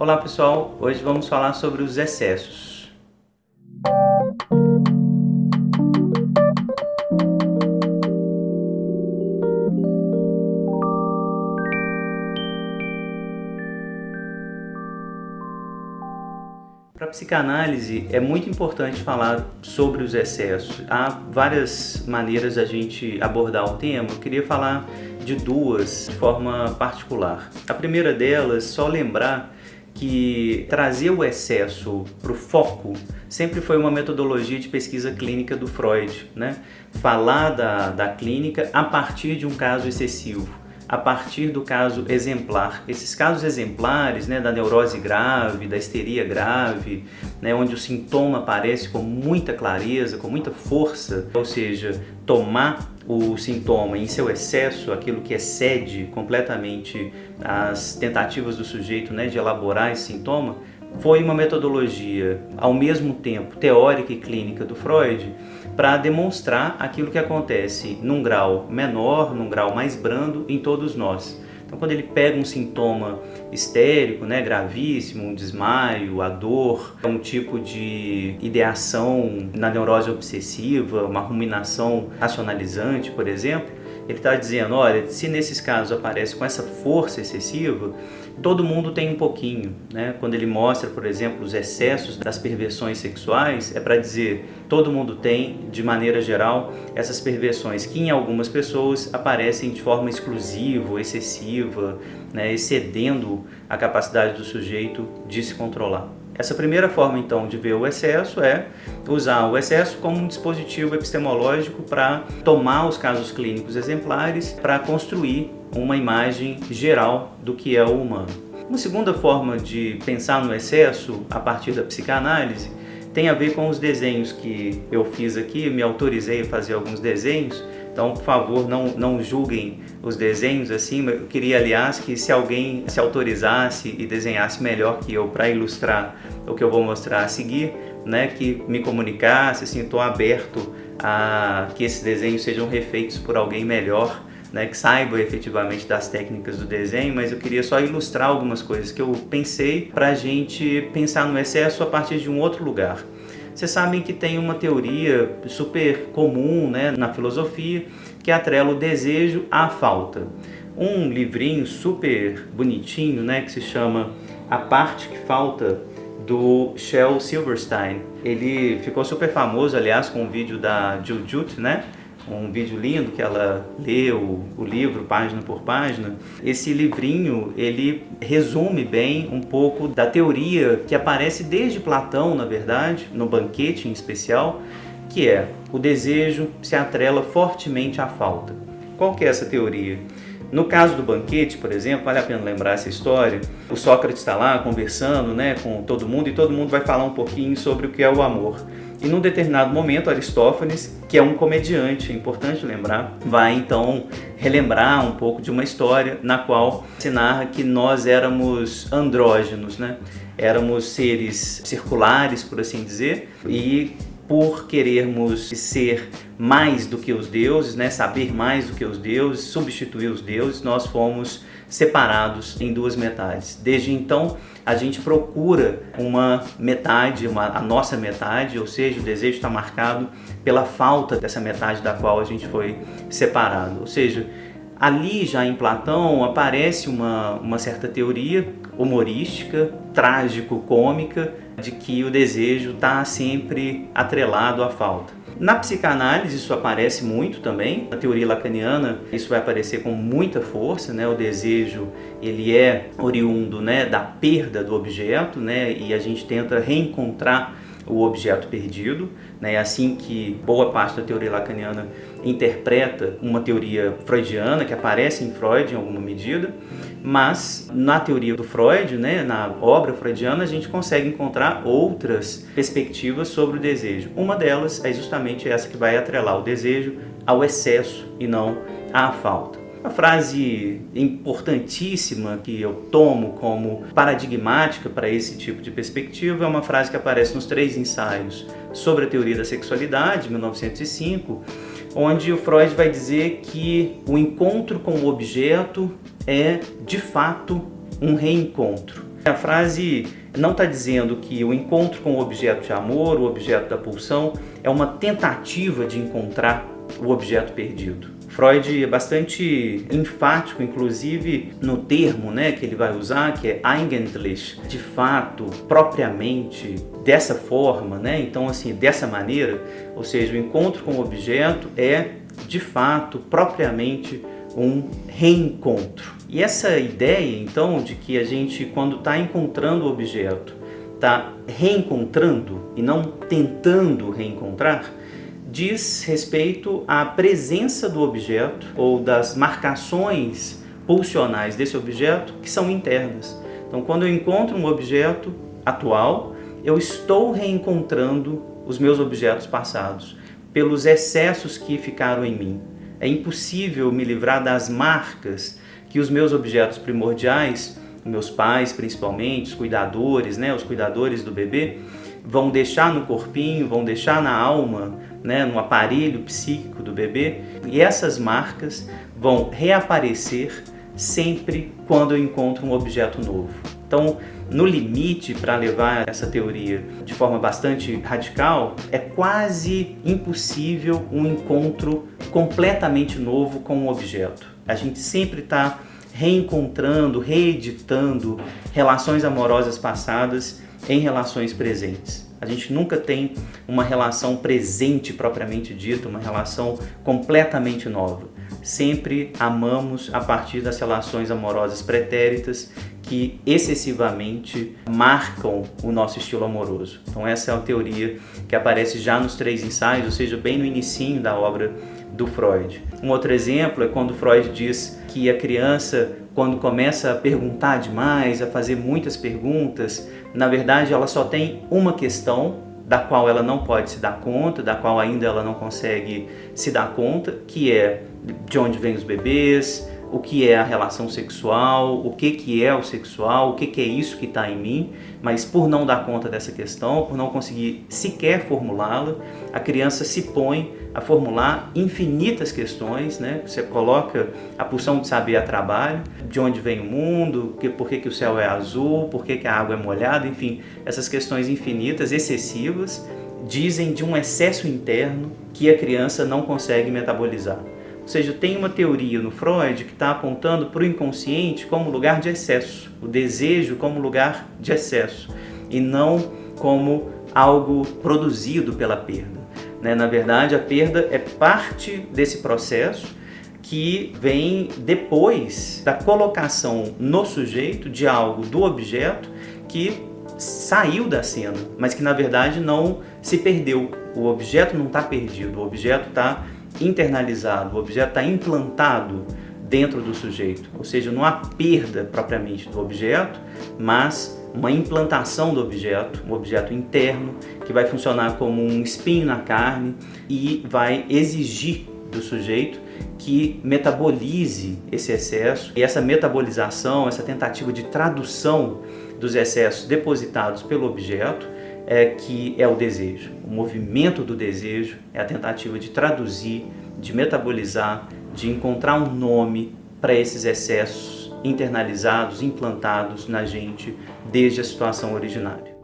Olá pessoal, hoje vamos falar sobre os excessos. Para a psicanálise é muito importante falar sobre os excessos. Há várias maneiras a gente abordar o tema. Eu queria falar de duas de forma particular. A primeira delas, só lembrar que trazer o excesso para o foco sempre foi uma metodologia de pesquisa clínica do Freud, né? Falar da clínica a partir de um caso excessivo, a partir do caso exemplar. Esses casos exemplares, né, da neurose grave, da histeria grave, né, onde o sintoma aparece com muita clareza, com muita força, ou seja, tomar o sintoma em seu excesso, aquilo que excede completamente as tentativas do sujeito, né, de elaborar esse sintoma, foi uma metodologia, ao mesmo tempo, teórica e clínica do Freud, para demonstrar aquilo que acontece num grau menor, num grau mais brando em todos nós. Então, quando ele pega um sintoma histérico, né, gravíssimo, um desmaio, a dor, um tipo de ideação na neurose obsessiva, uma ruminação racionalizante, por exemplo, ele está dizendo, olha, se nesses casos aparece com essa força excessiva, todo mundo tem um pouquinho, né? Quando ele mostra, por exemplo, os excessos das perversões sexuais, é para dizer, todo mundo tem, de maneira geral, essas perversões que em algumas pessoas aparecem de forma exclusiva ou excessiva, né? Excedendo a capacidade do sujeito de se controlar. Essa primeira forma, então, de ver o excesso é usar o excesso como um dispositivo epistemológico para tomar os casos clínicos exemplares para construir uma imagem geral do que é o humano. Uma segunda forma de pensar no excesso a partir da psicanálise tem a ver com os desenhos que eu fiz aqui, me autorizei a fazer alguns desenhos. Então, por favor, não julguem os desenhos assim. Eu queria, aliás, que se alguém se autorizasse e desenhasse melhor que eu para ilustrar o que eu vou mostrar a seguir, né, que me comunicasse, assim, estou aberto a que esses desenhos sejam refeitos por alguém melhor, né, que saiba efetivamente das técnicas do desenho, mas eu queria só ilustrar algumas coisas que eu pensei para a gente pensar no excesso a partir de um outro lugar. Vocês sabem que tem uma teoria super comum, né, na filosofia que atrela o desejo à falta. Um livrinho super bonitinho, né, que se chama A Parte que Falta, do Shel Silverstein. Ele ficou super famoso, aliás, com um vídeo da Jujut, né? Um vídeo lindo que ela leu o livro página por página. Esse livrinho, ele resume bem um pouco da teoria que aparece desde Platão, na verdade, no Banquete em especial, que é o desejo se atrela fortemente à falta. Qual que é essa teoria? No caso do Banquete, por exemplo, vale a pena lembrar essa história. O Sócrates está lá conversando, né, com todo mundo e todo mundo vai falar um pouquinho sobre o que é o amor. E num determinado momento, Aristófanes, que é um comediante, é importante lembrar, vai então relembrar um pouco de uma história na qual se narra que nós éramos andrógenos, né? Éramos seres circulares, por assim dizer, e por querermos ser mais do que os deuses, né? Saber mais do que os deuses, substituir os deuses, nós fomos separados em duas metades. Desde então, a gente procura uma metade, a nossa metade, ou seja, o desejo está marcado pela falta dessa metade da qual a gente foi separado. Ou seja, ali já em Platão aparece uma certa teoria humorística, trágico-cômica, de que o desejo está sempre atrelado à falta. Na psicanálise isso aparece muito também, na teoria lacaniana isso vai aparecer com muita força, né? O desejo ele é oriundo, né, da perda do objeto, né? E a gente tenta reencontrar o objeto perdido, né? É assim que boa parte da teoria lacaniana interpreta uma teoria freudiana que aparece em Freud em alguma medida, mas na teoria do Freud, né, na obra freudiana, a gente consegue encontrar outras perspectivas sobre o desejo. Uma delas é justamente essa que vai atrelar o desejo ao excesso e não à falta. Uma frase importantíssima que eu tomo como paradigmática para esse tipo de perspectiva é uma frase que aparece nos 3 ensaios sobre a teoria da sexualidade, de 1905, onde o Freud vai dizer que o encontro com o objeto é, de fato, um reencontro. A frase não está dizendo que o encontro com o objeto de amor, o objeto da pulsão, é uma tentativa de encontrar o objeto perdido. Freud é bastante enfático, inclusive, no termo, que ele vai usar, que é eigentlich, de fato, propriamente, dessa forma, então assim, dessa maneira, ou seja, o encontro com o objeto é, de fato, propriamente um reencontro. E essa ideia, então, de que a gente, quando está encontrando o objeto, está reencontrando e não tentando reencontrar, diz respeito à presença do objeto ou das marcações pulsionais desse objeto que são internas. Então, quando eu encontro um objeto atual, eu estou reencontrando os meus objetos passados pelos excessos que ficaram em mim. É impossível me livrar das marcas que os meus objetos primordiais, meus pais principalmente, os cuidadores do bebê, vão deixar no corpinho, vão deixar na alma, no aparelho psíquico do bebê, e essas marcas vão reaparecer sempre quando eu encontro um objeto novo. Então, no limite, para levar essa teoria de forma bastante radical, é quase impossível um encontro completamente novo com um objeto. A gente sempre está reencontrando, reeditando relações amorosas passadas em relações presentes. A gente nunca tem uma relação presente propriamente dita, uma relação completamente nova. Sempre amamos a partir das relações amorosas pretéritas que excessivamente marcam o nosso estilo amoroso. Então essa é uma teoria que aparece já nos 3 ensaios, ou seja, bem no inicinho da obra do Freud. Um outro exemplo é quando Freud diz que a criança, quando começa a perguntar demais, a fazer muitas perguntas, na verdade ela só tem uma questão da qual ela não pode se dar conta, da qual ainda ela não consegue se dar conta, que é de onde vêm os bebês, o que é a relação sexual, o que é o sexual, o que é isso que está em mim, mas por não dar conta dessa questão, por não conseguir sequer formulá-la, a criança se põe a formular infinitas questões, Você coloca a pulsão de saber a trabalho, de onde vem o mundo, por que o céu é azul, por que a água é molhada, enfim, essas questões infinitas, excessivas, dizem de um excesso interno que a criança não consegue metabolizar. Ou seja, tem uma teoria no Freud que está apontando para o inconsciente como lugar de excesso, o desejo como lugar de excesso, e não como algo produzido pela perda. Na verdade, a perda é parte desse processo que vem depois da colocação no sujeito de algo do objeto que saiu da cena, mas que na verdade não se perdeu. O objeto não está perdido, o objeto está internalizado, o objeto está implantado dentro do sujeito. Ou seja, não há perda propriamente do objeto, mas uma implantação do objeto, um objeto interno que vai funcionar como um espinho na carne e vai exigir do sujeito que metabolize esse excesso. E essa metabolização, essa tentativa de tradução dos excessos depositados pelo objeto que é o desejo. O movimento do desejo é a tentativa de traduzir, de metabolizar, de encontrar um nome para esses excessos internalizados, implantados na gente desde a situação originária.